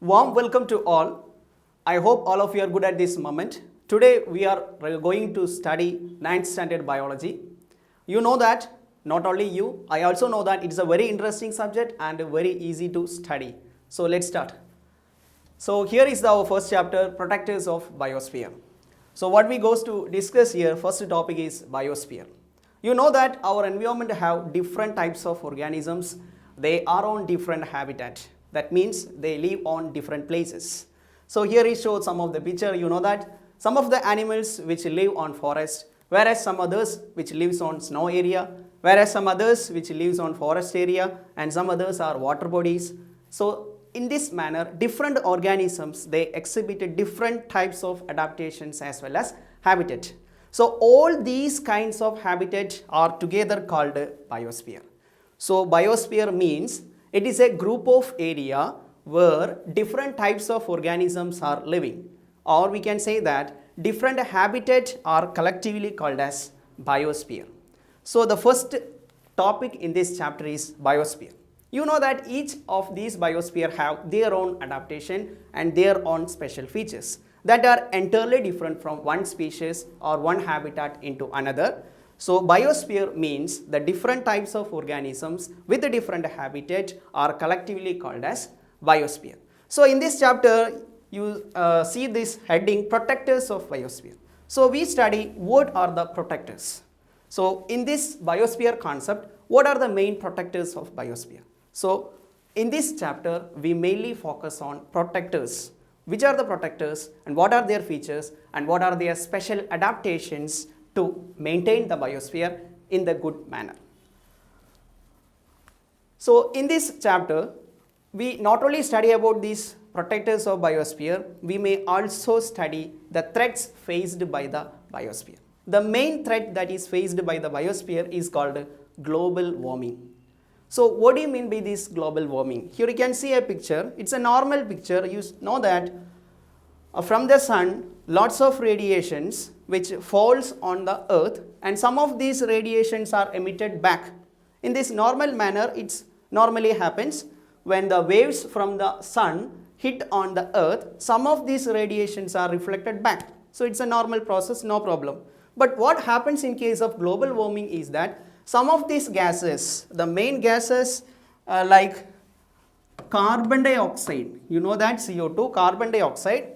Warm welcome to all. I hope all of you are good at this moment. Today we are going to study 9th standard biology. You know that, not only you, I also know that it's a very interesting subject and very easy to study. So let's start. So here is our first chapter, Protectors of Biosphere. So what we goes to discuss here, first topic is biosphere. You know that our environment have different types of organisms. They are on different habitat. That means they live on different places. So here it shows some of the picture. You know that some of the animals which live on forest, whereas some others which lives on snow area, whereas some others which lives on forest area, and some others are water bodies. So in this manner, different organisms, they exhibit different types of adaptations as well as habitat. So all these kinds of habitat are together called biosphere. So biosphere means it is a group of area where different types of organisms are living, or we can say that different habitat are collectively called as biosphere. So the first topic in this chapter is biosphere. You know that each of these biosphere have their own adaptation and their own special features that are entirely different from one species or one habitat into another. So biosphere means the different types of organisms with a different habitat are collectively called as biosphere. So in this chapter you see this heading, Protectors of Biosphere. So we study what are the protectors. So in this biosphere concept, what are the main protectors of biosphere? So in this chapter we mainly focus on protectors. Which are the protectors and what are their features and what are their special adaptations to maintain the biosphere in the good manner. So in this chapter we not only study about these protectors of biosphere, we may also study the threats faced by the biosphere. The main threat that is faced by the biosphere is called global warming. So what do you mean by this global warming? Here you can see a picture. It's a normal picture. You know that from the sun, lots of radiations which falls on the earth, and some of these radiations are emitted back. In this normal manner, it normally happens when the waves from the sun hit on the earth, some of these radiations are reflected back. So it's a normal process, no problem. But what happens in case of global warming is that some of these gases, the main gases like carbon dioxide, you know that CO2, carbon dioxide,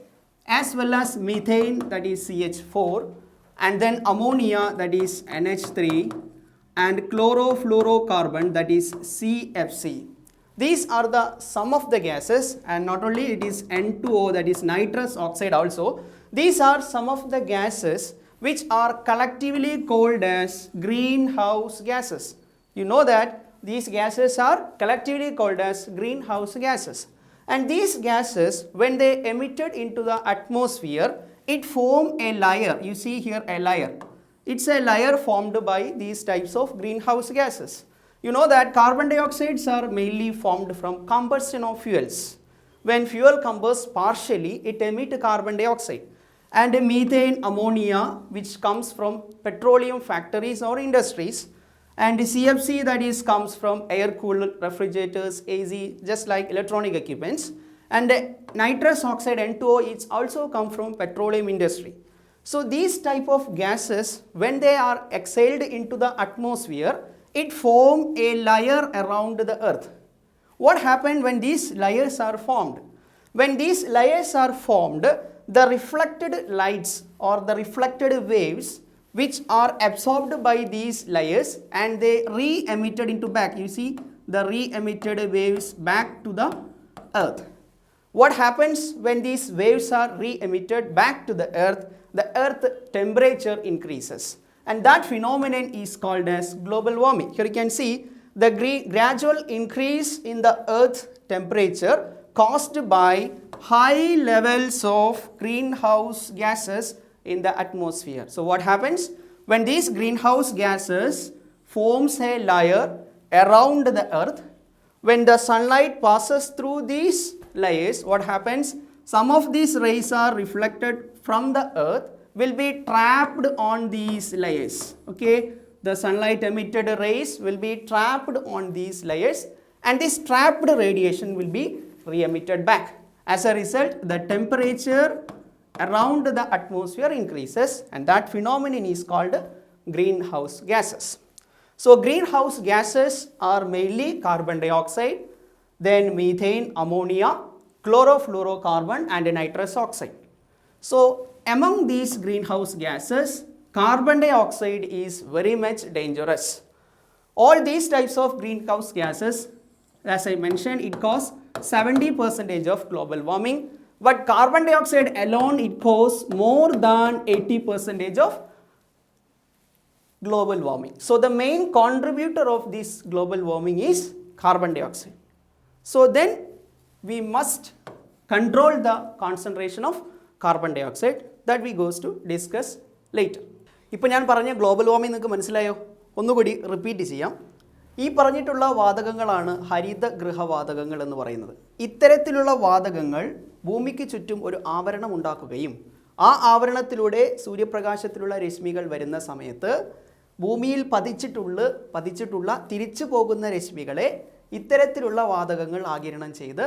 as well as methane, that is CH4, and then ammonia, that is NH3, and chlorofluorocarbon, that is CFC. These are some of the gases, and not only it is N2O, that is nitrous oxide also. These are some of the gases which are collectively called as greenhouse gases. You know that these gases are collectively called as greenhouse gases. And these gases, when they emitted into the atmosphere, it form a layer. You see here a layer. It's a layer formed by these types of greenhouse gases. You know that carbon dioxides are mainly formed from combustion of fuels. When fuel combusts partially, it emits carbon dioxide. And methane, ammonia, which comes from petroleum factories or industries, and CFC, that is comes from air-cooled refrigerators, AC, just like electronic equipments, and nitrous oxide N2O is also come from petroleum industry. So these type of gases, when they are exhaled into the atmosphere, it form a layer around the earth. What happened when these layers are formed? When these layers are formed, the reflected lights or the reflected waves which are absorbed by these layers and they re-emitted into back. You see the re-emitted waves back to the earth. What happens when these waves are re-emitted back to the earth temperature increases, and that phenomenon is called as global warming. Here you can see the gradual increase in the earth temperature caused by high levels of greenhouse gases in the atmosphere. So what happens when these greenhouse gases forms a layer around the earth? When the sunlight passes through these layers, what happens? Some of these rays are reflected from the earth, will be trapped on these layers. Okay, the sunlight emitted rays will be trapped on these layers, and this trapped radiation will be re-emitted back. As a result, the temperature around the atmosphere increases, and that phenomenon is called greenhouse gases. So greenhouse gases are mainly carbon dioxide, then methane, ammonia, chlorofluorocarbon and nitrous oxide. So among these greenhouse gases, carbon dioxide is very much dangerous. All these types of greenhouse gases, as I mentioned, it causes 70% of global warming, but carbon dioxide alone, it causes more than 80% of global warming. So the main contributor of this global warming is carbon dioxide. So then we must control the concentration of carbon dioxide, that we goes to discuss later. ഇപ്പോൾ ഞാൻ പറഞ്ഞ global warming നിങ്ങൾക്ക് മനസ്സിലായോ? ഒന്നുകൂടി repeat ചെയ്യാം. ഈ പറഞ്ഞിട്ടുള്ള വാതകങ്ങളാണ് ഹരിതഗൃഹവാതകങ്ങൾ എന്ന് പറയുന്നത്. ഇത്തരത്തിലുള്ള വാതകങ്ങൾ ഭൂമിക്ക് ചുറ്റും ഒരു ആവരണം ഉണ്ടാക്കുകയും ആ ആവരണത്തിലൂടെ സൂര്യപ്രകാശത്തിലുള്ള രശ്മികൾ വരുന്ന സമയത്ത് ഭൂമിയിൽ പതിച്ചിട്ടുള്ള തിരിച്ചു പോകുന്ന രശ്മികളെ ഇത്തരത്തിലുള്ള വാതകങ്ങൾ ആഗിരണം ചെയ്ത്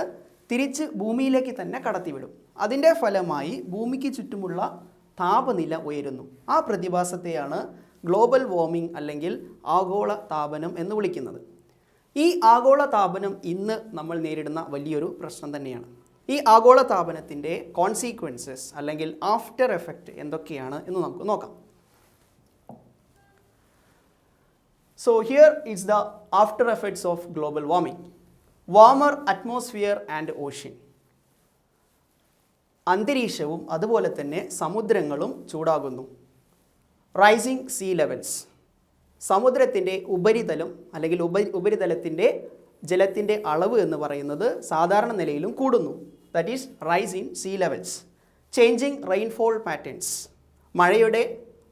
തിരിച്ച് ഭൂമിയിലേക്ക് തന്നെ കടത്തിവിടും. അതിൻ്റെ ഫലമായി ഭൂമിക്ക് ചുറ്റുമുള്ള താപനില ഉയരുന്നു. ആ പ്രതിഭാസത്തെയാണ് ഗ്ലോബൽ വാർമിംഗ് അല്ലെങ്കിൽ ആഗോള താപനം എന്ന് വിളിക്കുന്നത്. ഈ ആഗോള താപനം ഇന്ന് നമ്മൾ നേരിടുന്ന വലിയൊരു പ്രശ്നം തന്നെയാണ്. ഈ ആഗോള താപനത്തിൻ്റെ കോൺസിക്വൻസസ് അല്ലെങ്കിൽ ആഫ്റ്റർ എഫക്റ്റ് എന്തൊക്കെയാണ് എന്ന് നമുക്ക് നോക്കാം. So here is the after effects of global warming. Warmer atmosphere and ocean. അന്തരീക്ഷവും അതുപോലെ തന്നെ സമുദ്രങ്ങളും ചൂടാകുന്നു. Rising sea levels. സമുദ്രത്തിൻ്റെ ഉപരിതലം അല്ലെങ്കിൽ ഉപരിതലത്തിൻ്റെ ജലത്തിൻ്റെ അളവ് എന്ന് പറയുന്നത് സാധാരണ നിലയിലും കൂടുന്നു. That is rise in sea levels. Changing rainfall patterns.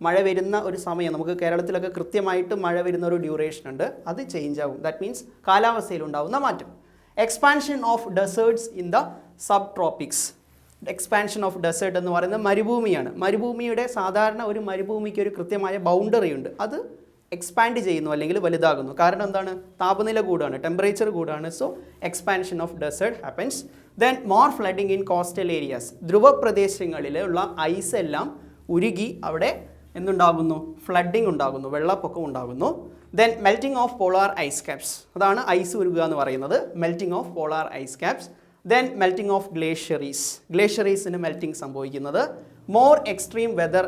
മഴ വരുന്ന ഒരു സമയം, നമുക്ക് കേരളത്തിലൊക്കെ കൃത്യമായിട്ട് മഴ വരുന്ന ഒരു ഡ്യൂറേഷൻ ഉണ്ട്, അത് ചേഞ്ച് ആവും. ദാറ്റ് മീൻസ് കാലാവസ്ഥയിൽ ഉണ്ടാകുന്ന മാറ്റം. Expansion of deserts in the subtropics. Expansion of desert എന്ന് പറയുന്നത് മരുഭൂമിയാണ്. മരുഭൂമിയുടെ സാധാരണ ഒരു മരുഭൂമിക്ക് ഒരു കൃത്യമായ ബൗണ്ടറി ഉണ്ട്, അത് എക്സ്പാൻഡ് ചെയ്യുന്നു അല്ലെങ്കിൽ വലുതാകുന്നു. കാരണം എന്താണ്? താപനില കൂടുകയാണ്, ടെമ്പറേച്ചർ കൂടുകയാണ്. So expansion of desert happens. Then more flooding in coastal areas. ധ്രുവ പ്രദേശങ്ങളിലുള്ള ഐസ് എല്ലാം ഉരുകി അവിടെ എന്തുണ്ടാകുന്നു? ഫ്ലഡിങ് ഉണ്ടാകുന്നു, വെള്ളപ്പൊക്കം ഉണ്ടാകുന്നു. Then melting of polar ice caps. അതാണ് ഐസ് ഉരുകുക എന്ന് പറയുന്നത്, melting of polar ice caps. Then melting of glaciers. ഗ്ലേഷ്യറീസിന് മെൽറ്റിംഗ് സംഭവിക്കുന്നത്. മോർ എക്സ്ട്രീം വെതർ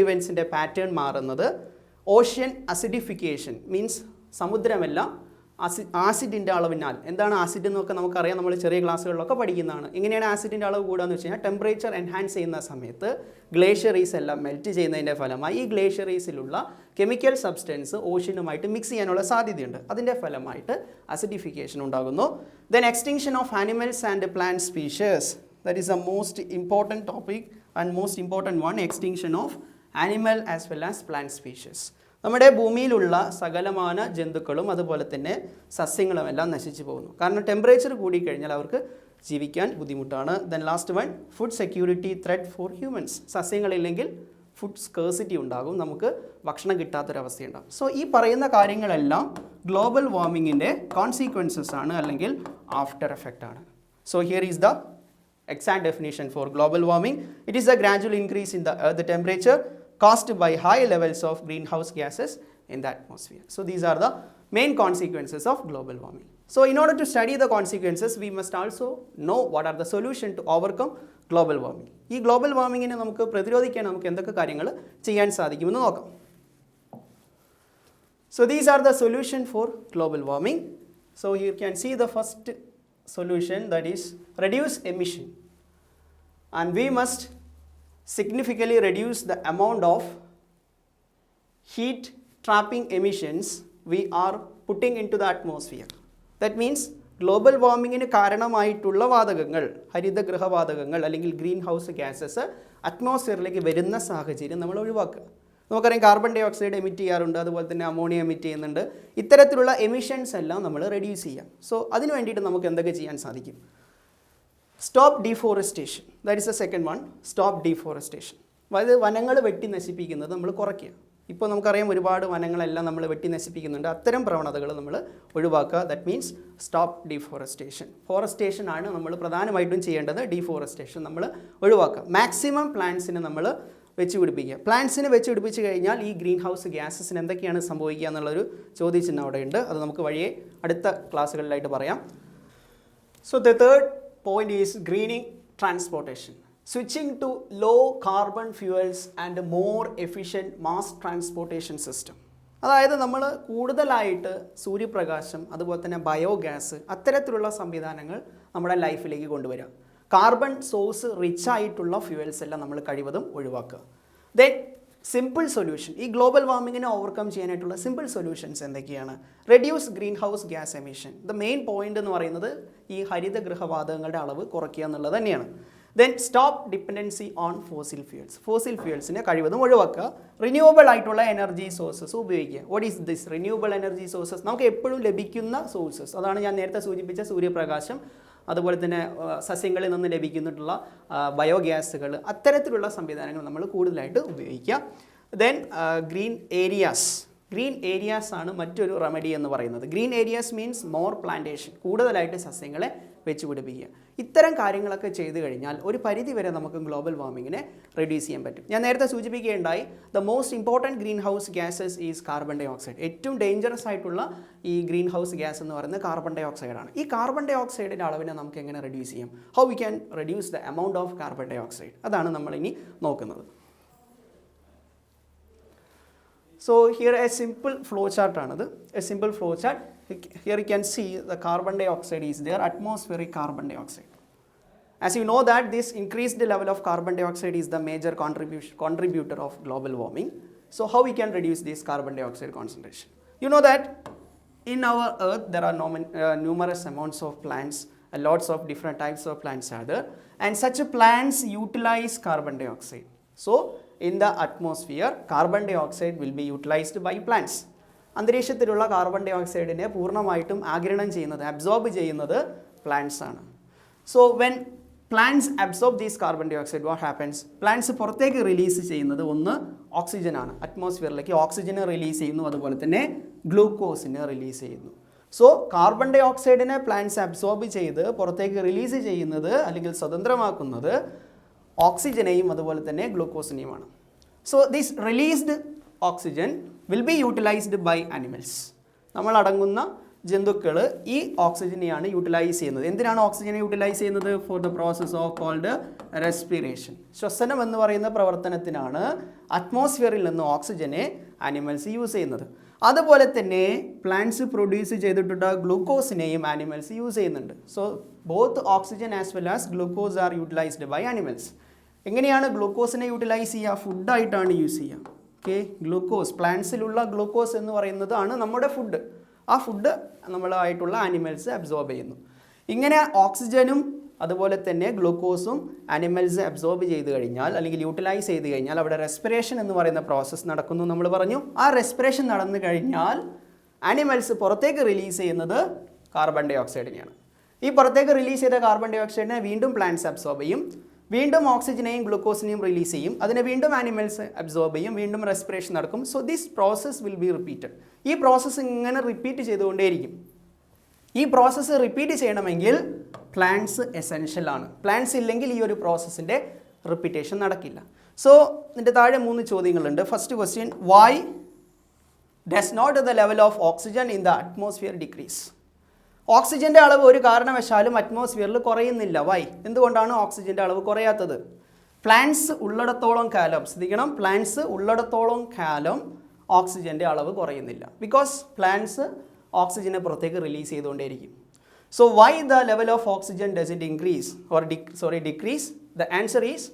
ഈവൻസിൻ്റെ പാറ്റേൺ മാറുന്നത്. ഓഷ്യൻ അസിഡിഫിക്കേഷൻ മീൻസ് സമുദ്രമെല്ലാം ആസിഡിൻ്റെ അളവിനാൽ. എന്താണ് ആസിഡ് എന്നൊക്കെ നമുക്കറിയാം, നമ്മൾ ചെറിയ ക്ലാസ്സുകളിലൊക്കെ പഠിക്കുന്നതാണ്. എങ്ങനെയാണ് ആസിഡിൻ്റെ അളവ് കൂടുകയെന്ന് വെച്ച് കഴിഞ്ഞാൽ ടെമ്പറേച്ചർ എൻഹാൻസ് ചെയ്യുന്ന സമയത്ത് ഗ്ലേഷ്യറീസ് എല്ലാം മെൽറ്റ് ചെയ്യുന്നതിൻ്റെ ഫലമായി ഈ ഗ്ലേഷ്യറീസിലുള്ള കെമിക്കൽ സബ്സ്റ്റൻസ് ഓഷ്യനുമായിട്ട് മിക്സ് ചെയ്യാനുള്ള സാധ്യതയുണ്ട്. അതിൻ്റെ ഫലമായിട്ട് അസിഡിഫിക്കേഷൻ ഉണ്ടാകുന്നു. Then extinction of animals and plant species. That is the most important topic and most important one. Extinction of animal as well as plant species. നമ്മുടെ ഭൂമിയിലുള്ള സകലമാന ജന്തുക്കളും അതുപോലെ തന്നെ സസ്യങ്ങളും എല്ലാം നശിച്ചു പോകുന്നു. കാരണം ടെമ്പറേച്ചർ കൂടിക്കഴിഞ്ഞാൽ അവർക്ക് ജീവിക്കാൻ ബുദ്ധിമുട്ടാണ്. Then last one, food security threat for humans. സസ്യങ്ങളില്ലെങ്കിൽ ഫുഡ് സ്കേഴ്സിറ്റി ഉണ്ടാകും, നമുക്ക് ഭക്ഷണം കിട്ടാത്തൊരവസ്ഥയുണ്ടാകും. സോ ഈ പറയുന്ന കാര്യങ്ങളെല്ലാം ഗ്ലോബൽ വാർമിങ്ങിൻ്റെ കോൺസിക്വൻസസ് ആണ് അല്ലെങ്കിൽ ആഫ്റ്റർ എഫക്റ്റ് ആണ്. So here is the exact definition for global warming. It is a gradual increase in the earth temperature caused by high levels of greenhouse gases in the atmosphere. So these are the main consequences of global warming. So in order to study the consequences, we must also know what are the solution to overcome global warming. ഈ global വാർമിങ്ങിനെ നമുക്ക് പ്രതിരോധിക്കാൻ നമുക്ക് എന്തൊക്കെ കാര്യങ്ങൾ ചെയ്യാൻ സാധിക്കുമെന്ന് നോക്കാം. So these are the solution for global warming. So you can see the first solution, that is reduce emission, and we must significantly reduce the amount of heat trapping emissions we are putting into the atmosphere. That means global വാർമിങ്ങിന് കാരണമായിട്ടുള്ള വാതകങ്ങൾ, ഹരിതഗൃഹവാതകങ്ങൾ അല്ലെങ്കിൽ green house gases അറ്റ്മോസ്ഫിയറിലേക്ക് വരുന്ന സാഹചര്യം നമ്മൾ ഒഴിവാക്കുക. നമുക്കറിയാം കാർബൺ ഡൈ ഓക്സൈഡ് എമിറ്റ് ചെയ്യാറുണ്ട്, അതുപോലെ തന്നെ അമോണിയ എമിറ്റ് ചെയ്യുന്നുണ്ട്. ഇത്തരത്തിലുള്ള എമിഷൻസ് എല്ലാം നമ്മൾ റെഡ്യൂസ് ചെയ്യാം. സോ അതിന് വേണ്ടിയിട്ട് നമുക്ക് എന്തൊക്കെ ചെയ്യാൻ സാധിക്കും? Stop deforestation, that is the second one. Stop deforestation, അതായത് വനങ്ങൾ വെട്ടി നശിപ്പിക്കുന്നത് നമ്മൾ കുറയ്ക്കുക. ഇപ്പോൾ നമുക്കറിയാം ഒരുപാട് വനങ്ങളെല്ലാം നമ്മൾ വെട്ടി നശിപ്പിക്കുന്നുണ്ട്. അത്തരം പ്രവണതകൾ നമ്മൾ ഒഴിവാക്കുക. That means stop deforestation. Forestation ആണ് നമ്മൾ പ്രധാനമായിട്ടും ചെയ്യേണ്ടത്. ഡീഫോറസ്റ്റേഷൻ നമ്മൾ ഒഴിവാക്കുക. മാക്സിമം പ്ലാന്റ്സിനെ നമ്മൾ വെച്ച് പിടിപ്പിക്കുക. പ്ലാന്റ്സിനെ വെച്ച് പിടിപ്പിച്ച് കഴിഞ്ഞാൽ ഈ ഗ്രീൻ ഹൗസ് ഗ്യാസസിന് എന്തൊക്കെയാണ് സംഭവിക്കുക എന്നുള്ളൊരു ചോദ്യചിഹ്നം അവിടെയുണ്ട്. അത് നമുക്ക് വഴിയെ അടുത്ത ക്ലാസ്സുകളിലായിട്ട് പറയാം. So the third point is greening transportation. Switching to low carbon fuels and more efficient mass transportation system. അതായത് നമ്മൾ കൂടുതലായിട്ട് സൂര്യപ്രകാശം അതുപോലെ തന്നെ ബയോഗ്യാസ് അത്തരത്തിലുള്ള സംവിധാനങ്ങൾ നമ്മുടെ ലൈഫിലേക്ക് കൊണ്ടുവരിക. കാർബൺ സോഴ്സ് റിച്ച് ആയിട്ടുള്ള ഫ്യൂവൽസ് എല്ലാം നമ്മൾ കഴിവതും ഒഴിവാക്കുക. ദെൻ സിമ്പിൾ സൊല്യൂഷൻ, ഈ ഗ്ലോബൽ വാർമിങ്ങിനെ ഓവർകം ചെയ്യാനായിട്ടുള്ള സിമ്പിൾ സൊല്യൂഷൻസ് എന്തൊക്കെയാണ്? Reduce greenhouse gas emission. The main point എന്ന് പറയുന്നത് ഈ ഹരിതഗൃഹവാതകങ്ങളുടെ അളവ് കുറയ്ക്കുക എന്നുള്ളത് തന്നെയാണ്. Then stop dependency on fossil fuels. Fossil ഫ്യൂൽസിനെ കഴിവതും ഒഴിവാക്കുക. റിന്യൂവബിൾ ആയിട്ടുള്ള എനർജി സോഴ്സസ് ഉപയോഗിക്കുക. What is this renewable energy sources? നമുക്ക് എപ്പോഴും ലഭിക്കുന്ന സോഴ്സസ്, അതാണ് ഞാൻ നേരത്തെ സൂചിപ്പിച്ച സൂര്യപ്രകാശം, അതുപോലെ തന്നെ സസ്യങ്ങളിൽ നിന്ന് ലഭിക്കുന്നിട്ടുള്ള ബയോഗ്യാസുകൾ, അത്തരത്തിലുള്ള സംവിധാനങ്ങൾ നമ്മൾ കൂടുതലായിട്ട് ഉപയോഗിക്കുക. Then green areas. Green areas ആണ് മറ്റൊരു റെമഡി എന്ന് പറയുന്നത്. Green areas means more plantation, കൂടുതലായിട്ട് സസ്യങ്ങളെ വെച്ച് പിടിപ്പിക്കുക. ഇത്തരം കാര്യങ്ങളൊക്കെ ചെയ്തു കഴിഞ്ഞാൽ ഒരു പരിധി വരെ നമുക്ക് ഗ്ലോബൽ വാർമിങ്ങിനെ റെഡ്യൂസ് ചെയ്യാൻ പറ്റും. ഞാൻ നേരത്തെ സൂചിപ്പിക്കുകയുണ്ടായി, the most important greenhouse gases is carbon dioxide. ഏറ്റവും ഡേഞ്ചറസ് ആയിട്ടുള്ള ഈ ഗ്രീൻ ഹൗസ് ഗ്യാസ് എന്ന് പറയുന്നത് കാർബൺ ഡൈ ഓക്സൈഡ് ആണ്. ഈ കാർബൺ ഡൈ ഓക്സൈഡിൻ്റെ അളവിനെ നമുക്ക് എങ്ങനെ റെഡ്യൂസ് ചെയ്യാം? How we can reduce the amount of carbon dioxide? അതാണ് നമ്മളിനി നോക്കുന്നത്. So here a simple flow chart ആണത്. A simple flow chart. Here you can see the carbon dioxide is there, atmospheric carbon dioxide. As you know that this increased level of carbon dioxide is the major contributor of global warming. So how we can reduce this carbon dioxide concentration? You know that in our earth there are numerous amounts of plants, lots of different types of plants are there, and such plants utilize carbon dioxide. So in the atmosphere, carbon dioxide will be utilized by plants. അന്തരീക്ഷത്തിലുള്ള carbon ഡൈ ഓക്സൈഡിനെ പൂർണ്ണമായിട്ടും ആഗിരണം ചെയ്യുന്നത്, absorb ചെയ്യുന്നത് plants ആണ്. So when plants absorb these carbon dioxide, what happens? Plants പുറത്തേക്ക് release ചെയ്യുന്നത് ഒന്ന് ഓക്സിജൻ ആണ്. അറ്റ്മോസ്ഫിയറിലേക്ക് ഓക്സിജനെ റിലീസ് ചെയ്യുന്നു, അതുപോലെ തന്നെ ഗ്ലൂക്കോസിനെ റിലീസ് ചെയ്യുന്നു. സോ കാർബൺ ഡൈ ഓക്സൈഡിനെ പ്ലാന്റ്സ് അബ്സോർബ് ചെയ്ത് പുറത്തേക്ക് റിലീസ് ചെയ്യുന്നത് അല്ലെങ്കിൽ സ്വതന്ത്രമാക്കുന്നത് ഓക്സിജനെയും അതുപോലെ തന്നെ ഗ്ലൂക്കോസിനെയുമാണ്. So this released oxygen will be utilised by animals. നമ്മളടങ്ങുന്ന ജന്തുക്കൾ ഈ ഓക്സിജനെയാണ് യൂട്ടിലൈസ് ചെയ്യുന്നത്. എന്തിനാണ് ഓക്സിജനെ യൂട്ടിലൈസ് ചെയ്യുന്നത്? For the process of called respiration. ശ്വസനം എന്ന് പറയുന്ന പ്രവർത്തനത്തിനാണ് അറ്റ്മോസ്ഫിയറിൽ നിന്ന് ഓക്സിജനെ ആനിമൽസ് യൂസ് ചെയ്യുന്നത്. അതുപോലെ തന്നെ പ്ലാന്റ്സ് പ്രൊഡ്യൂസ് ചെയ്തിട്ടുള്ള ഗ്ലൂക്കോസിനെയും ആനിമൽസ് യൂസ് ചെയ്യുന്നുണ്ട്. So both oxygen as well as glucose are utilised by animals. എങ്ങനെയാണ് ഗ്ലൂക്കോസിനെ യൂട്ടിലൈസ് ചെയ്യുക? ഫുഡായിട്ടാണ് യൂസ് ചെയ്യുക. ഓക്കെ, ഗ്ലൂക്കോസ്, പ്ലാന്റ്സിലുള്ള ഗ്ലൂക്കോസ് എന്ന് പറയുന്നതാണ് നമ്മുടെ ഫുഡ്. ആ ഫുഡ് നമ്മളായിട്ടുള്ള ആനിമൽസ് അബ്സോർബ് ചെയ്യുന്നു. ഇങ്ങനെ ഓക്സിജനും അതുപോലെ തന്നെ ഗ്ലൂക്കോസും ആനിമൽസ് അബ്സോർബ് ചെയ്ത് കഴിഞ്ഞാൽ അല്ലെങ്കിൽ യൂട്ടിലൈസ് ചെയ്ത് കഴിഞ്ഞാൽ അവിടെ റെസ്പിറേഷൻ എന്ന് പറയുന്ന പ്രോസസ്സ് നടക്കുന്നു നമ്മൾ പറഞ്ഞു. ആ റെസ്പിറേഷൻ നടന്നു കഴിഞ്ഞാൽ ആനിമൽസ് പുറത്തേക്ക് റിലീസ് ചെയ്യുന്നത് കാർബൺ ഡൈ ഓക്സൈഡിനെയാണ്. ഈ പുറത്തേക്ക് റിലീസ് ചെയ്ത കാർബൺ ഡൈ ഓക്സൈഡിനെ വീണ്ടും പ്ലാന്റ്സ് അബ്സോർബ് ചെയ്യും, വീണ്ടും ഓക്സിജനെയും ഗ്ലൂക്കോസിനെയും റിലീസ് ചെയ്യും, അതിനെ വീണ്ടും ആനിമൽസ് അബ്സോർബ് ചെയ്യും, വീണ്ടും റെസ്പിറേഷൻ നടക്കും. So this process will be repeated. ഈ പ്രോസസ്സ് ഇങ്ങനെ റിപ്പീറ്റ് ചെയ്തുകൊണ്ടേയിരിക്കും. ഈ പ്രോസസ്സ് റിപ്പീറ്റ് ചെയ്യണമെങ്കിൽ പ്ലാന്റ്സ് എസെൻഷ്യൽ ആണ്. പ്ലാന്റ്സ് ഇല്ലെങ്കിൽ ഈ ഒരു പ്രോസസ്സിൻ്റെ റിപ്പീറ്റേഷൻ നടക്കില്ല. സോ ഇതിൻ്റെ താഴെ 3 ചോദ്യങ്ങളുണ്ട്. First question, why does not the level of oxygen in the atmosphere decrease? ഓക്സിജൻ്റെ അളവ് ഒരു കാരണവശാലും അറ്റ്മോസ്ഫിയറിൽ കുറയുന്നില്ല. വൈ? എന്തുകൊണ്ടാണ് ഓക്സിജൻ്റെ അളവ് കുറയാത്തത്? പ്ലാന്റ്സ് ഉള്ളിടത്തോളം കാലം, ശ്രദ്ധിക്കണം, പ്ലാന്റ്സ് ഉള്ളിടത്തോളം കാലം ഓക്സിജൻ്റെ അളവ് കുറയുന്നില്ല. ബിക്കോസ് പ്ലാന്റ്സ് ഓക്സിജനെ പുറത്തേക്ക് റിലീസ് ചെയ്തുകൊണ്ടേയിരിക്കും. So why the level of oxygen does it increase or decrease? The answer is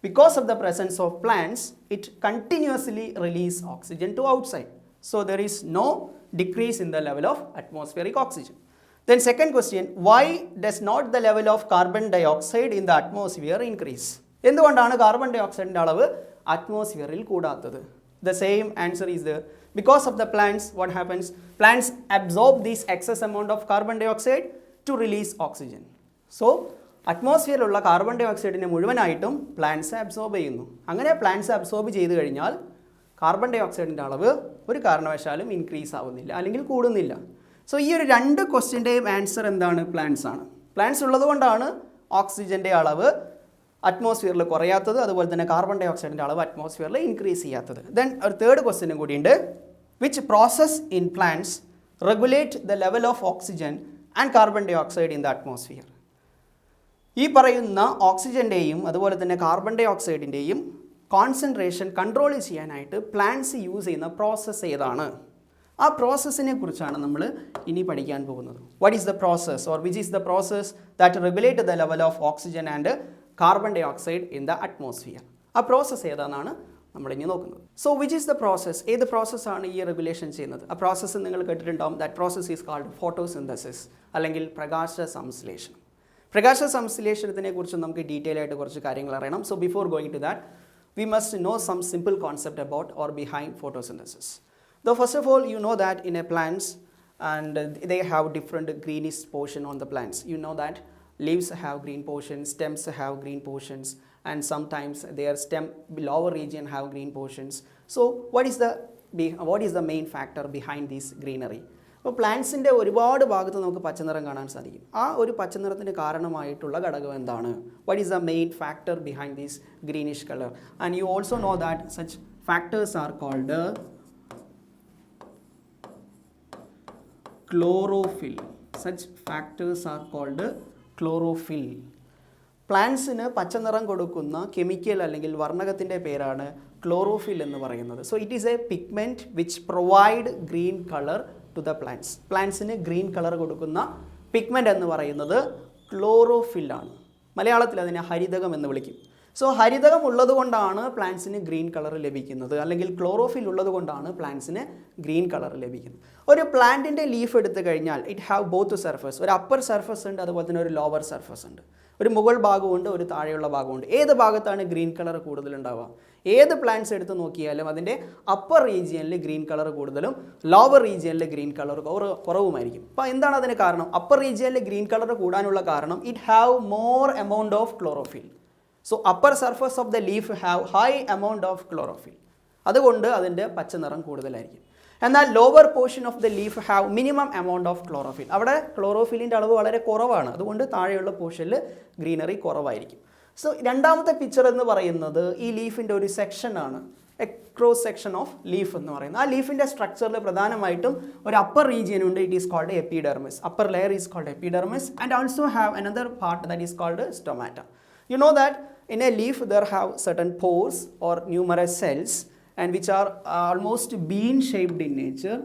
because of the presence of plants, it continuously release oxygen to outside. So there is no decrease in the level of atmospheric oxygen. Then second question, why does not the level of carbon dioxide in the atmosphere increase? എന്തുകൊണ്ടാണ് carbon ഡൈ ഓക്സൈഡിൻ്റെ അളവ് അറ്റ്മോസ്ഫിയറിൽ കൂടാത്തത്? The same answer is there. Because of the plants, what happens? Plants absorb this excess amount of carbon dioxide to release oxygen. So അറ്റ്മോസ്ഫിയറിലുള്ള carbon ഡൈ ഓക്സൈഡിനെ മുഴുവനായിട്ടും plants absorb ചെയ്യുന്നു. അങ്ങനെ പ്ലാന്റ്സ് അബ്സോർബ് ചെയ്ത് കഴിഞ്ഞാൽ കാർബൺ ഡൈ ഓക്സൈഡിൻ്റെ അളവ് ഒരു കാരണവശാലും ഇൻക്രീസ് ആവുന്നില്ല അല്ലെങ്കിൽ കൂടുന്നില്ല. സോ ഈ ഒരു രണ്ട് ക്വസ്റ്റ്യൻ്റെയും ആൻസർ എന്താണ്? പ്ലാന്റ്സ് ആണ്. പ്ലാന്റ്സ് ഉള്ളതുകൊണ്ടാണ് ഓക്സിജൻ്റെ അളവ് അറ്റ്മോസ്ഫിയറിൽ കുറയാത്തത്, അതുപോലെ തന്നെ കാർബൺ ഡൈ ഓക്സൈഡിൻ്റെ അളവ് അറ്റ്മോസ്ഫിയറിൽ ഇൻക്രീസ് ചെയ്യാത്തത്. ദെൻ ഒരു തേർഡ് ക്വസ്റ്റ്യനും കൂടിയുണ്ട്. Which process in plants regulate the level of oxygen and carbon dioxide in the atmosphere? ഈ പറയുന്ന ഓക്സിജൻ്റെയും അതുപോലെ തന്നെ കാർബൺ ഡൈ ഓക്സൈഡിൻ്റെയും കോൺസെൻട്രേഷൻ കൺട്രോൾ ചെയ്യാനായിട്ട് പ്ലാന്റ്സ് യൂസ് ചെയ്യുന്ന പ്രോസസ്സ് ഏതാണ്? ആ പ്രോസസ്സിനെ കുറിച്ചാണ് നമ്മൾ ഇനി പഠിക്കാൻ പോകുന്നത്. What is the process or which is the process that regulate the level of oxygen and carbon dioxide in the atmosphere? ആ പ്രോസസ്സ് ഏതാണെന്നാണ് നമ്മളിനി നോക്കുന്നത്. So which is the process? ഏത് പ്രോസസ്സാണ് ഈ റെഗുലേഷൻ ചെയ്യുന്നത്? ആ പ്രോസസ്സ് നിങ്ങൾ കേട്ടിട്ടുണ്ടാവും. That process is called photosynthesis അല്ലെങ്കിൽ പ്രകാശ സംശ്ലേഷണം. പ്രകാശ സംശ്ലേഷണത്തിനെ കുറിച്ച് നമുക്ക് ഡീറ്റെയിൽ ആയിട്ട് കുറച്ച് കാര്യങ്ങൾ അറിയണം. So before going to that we must know some simple concept about or behind photosynthesis. Though first of all you know that in a plants and they have different greenish portion on the plants. You know that leaves have green portions, stems have green portions, and sometimes their stem lower region have green portions. So what is the main factor behind this greenery? അപ്പോൾ പ്ലാന്റ്സിൻ്റെ ഒരുപാട് ഭാഗത്ത് നമുക്ക് പച്ചനിറം കാണാൻ സാധിക്കും. ആ ഒരു പച്ചനിറത്തിന് കാരണമായിട്ടുള്ള ഘടകം എന്താണ്? What is the main factor behind this greenish colour? And you also know that such factors are called chlorophyll. Such factors are called chlorophyll. പ്ലാന്റ്സിന് പച്ചനിറം കൊടുക്കുന്ന കെമിക്കൽ അല്ലെങ്കിൽ വർണ്ണകത്തിൻ്റെ പേരാണ് ക്ലോറോഫിൽ എന്ന് പറയുന്നത്. So it is a pigment which provide green colour to the plants. പ്ലാന്റ്സിന് green colour കൊടുക്കുന്ന പിഗ്മെൻ്റ് എന്ന് പറയുന്നത് ക്ലോറോഫില്ലാണ്. മലയാളത്തിൽ അതിനെ ഹരിതകം എന്ന് വിളിക്കും. സോ ഹരിതകം ഉള്ളതുകൊണ്ടാണ് പ്ലാന്റ്സിന് ഗ്രീൻ കളർ ലഭിക്കുന്നത്, അല്ലെങ്കിൽ ക്ലോറോഫിൽ ഉള്ളതുകൊണ്ടാണ് പ്ലാന്റ്സിന് ഗ്രീൻ കളർ ലഭിക്കുന്നത്. ഒരു പ്ലാന്റിൻ്റെ ലീഫ് എടുത്തു കഴിഞ്ഞാൽ ഇറ്റ് ഹാവ് ബോത്ത് സർഫസ്. ഒരു അപ്പർ സർഫസ് ഉണ്ട്, അതുപോലെ തന്നെ ഒരു ലോവർ സർഫസ് ഉണ്ട്. ഒരു മുകൾ ഭാഗമുണ്ട്, ഒരു താഴെയുള്ള ഭാഗമുണ്ട്. ഏത് ഭാഗത്താണ് ഗ്രീൻ കളർ കൂടുതലുണ്ടാവുക? ഏത് പ്ലാന്റ്സ് എടുത്ത് നോക്കിയാലും അതിൻ്റെ അപ്പർ റീജിയനിൽ ഗ്രീൻ കളർ കൂടുതലും ലോവർ റീജിയനിൽ ഗ്രീൻ കളർ കുറവുമായിരിക്കും. അപ്പോൾ എന്താണ് അതിന് കാരണം? അപ്പർ റീജിയനിൽ ഗ്രീൻ കളർ കൂടാനുള്ള കാരണം it have more amount of chlorophyll. So upper surface of the leaf have high amount of chlorophyll. അതുകൊണ്ട് അതിൻ്റെ പച്ചനിറം കൂടുതലായിരിക്കും. എന്നാൽ lower portion of the leaf have minimum amount of chlorophyll. അവിടെ ക്ലോറോഫിലിൻ്റെ അളവ് വളരെ കുറവാണ്. അതുകൊണ്ട് താഴെയുള്ള പോർഷനിൽ ഗ്രീനറി കുറവായിരിക്കും. സോ രണ്ടാമത്തെ പിക്ചർ എന്ന് പറയുന്നത് ഈ ലീഫിൻ്റെ ഒരു സെക്ഷനാണ്, a cross section of leaf എന്ന് പറയുന്നത്. ആ ലീഫിൻ്റെ സ്ട്രക്ചറിൽ പ്രധാനമായിട്ടും ഒരു അപ്പർ റീജിയൻ ഉണ്ട്. It is called epidermis. Upper layer is called epidermis and also have another part that is called stomata. You know that in a leaf there have certain pores or numerous cells and which are almost bean shaped in nature.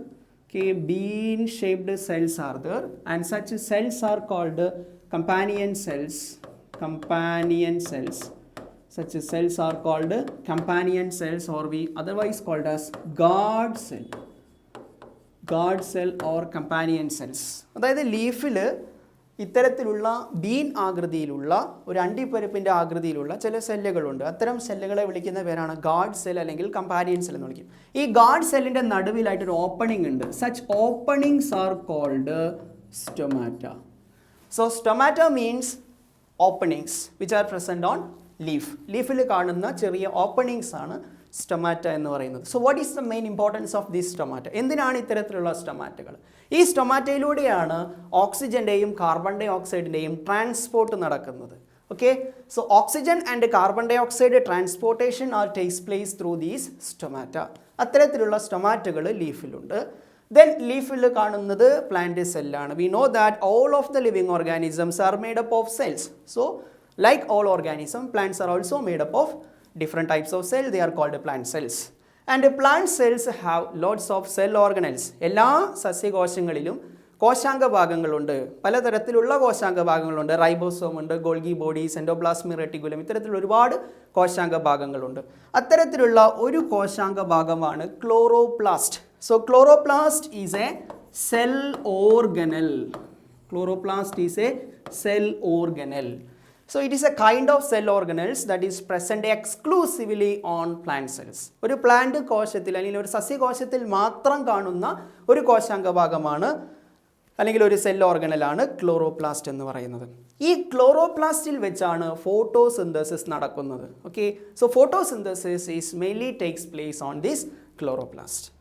Okay, bean shaped cells are there and such cells are called companion cells. Companion cells. Such cells are called companion cells, or we otherwise called as guard cell. Guard cell or companion cells. അതായത് ലീഫിൽ ഇത്തരത്തിലുള്ള been ആകൃതിയിലുള്ള ഒരു അണ്ടിപ്പരിപ്പിൻ്റെ ആകൃതിയിലുള്ള ചില സെല്ലുകളുണ്ട്. അത്തരം സെല്ലുകളെ വിളിക്കുന്ന പേരാണ് ഗാർഡ് സെൽ അല്ലെങ്കിൽ കമ്പാനിയൻ സെൽ എന്ന് വിളിക്കും. ഈ ഗാർഡ് സെല്ലിൻ്റെ നടുവിലായിട്ടൊരു ഓപ്പണിംഗ് ഉണ്ട്. Such openings are called stomata. So stomata means openings which are present on leaf. ലീഫിൽ കാണുന്ന ചെറിയ ഓപ്പണിങ്സ് ആണ് സ്റ്റൊമാറ്റ എന്ന് പറയുന്നത്. So what is the main importance of this stomata? എന്തിനാണ് ഇത്തരത്തിലുള്ള സ്റ്റൊമാറ്റകൾ? ഈ സ്റ്റൊമാറ്റയിലൂടെയാണ് ഓക്സിജൻ്റെയും കാർബൺ ഡൈ ഓക്സൈഡിൻ്റെയും ട്രാൻസ്പോർട്ട് നടക്കുന്നത്. Okay, so oxygen and carbon dioxide transportation are takes place through these stomata. അത്തരത്തിലുള്ള സ്റ്റൊമാറ്റകൾ ലീഫിലുണ്ട്. ദെൻ ലീഫിൽ കാണുന്നത് പ്ലാന്റ് സെല്ലാണ്. We know that all of the living organisms are made up of cells. So like all organism, plants are also made up of different types of cell. They are called plant cells and plant cells have lots of cell organelles. എല്ലാ സസ്യകോശങ്ങളിലും കോശാംഗ ഭാഗങ്ങളുണ്ട്. പലതരത്തിലുള്ള കോശാംഗ ഭാഗങ്ങളുണ്ട്. Ribosome ഉണ്ട്, Golgi bodies, endoplasmic reticulum, ഇത്തരത്തിലുള്ള ഒരുപാട് കോശാംഗ ഭാഗങ്ങളുണ്ട്. അത്തരത്തിലുള്ള ഒരു കോശാംഗ ഭാഗമാണ് chloroplast. So chloroplast is A cell organelle. Chloroplast is a cell organelle. So it is a kind of cell organelles that is present exclusively on plant cells. ഒരു plant കോശത്തിൽ അല്ലെങ്കിൽ ഒരു സസ്യകോശത്തിൽ മാത്രം കാണുന്ന ഒരു കോശാംഗ ഭാഗമാണ് അല്ലെങ്കിൽ ഒരു സെൽ ഓർഗനലാണ് ക്ലോറോപ്ലാസ്റ്റ് എന്ന് പറയുന്നത്. ഈ ക്ലോറോപ്ലാസ്റ്റിൽ വെച്ചാണ് ഫോട്ടോസിന്തസിസ് നടക്കുന്നത്. Okay, so photosynthesis is mainly takes place on this chloroplast.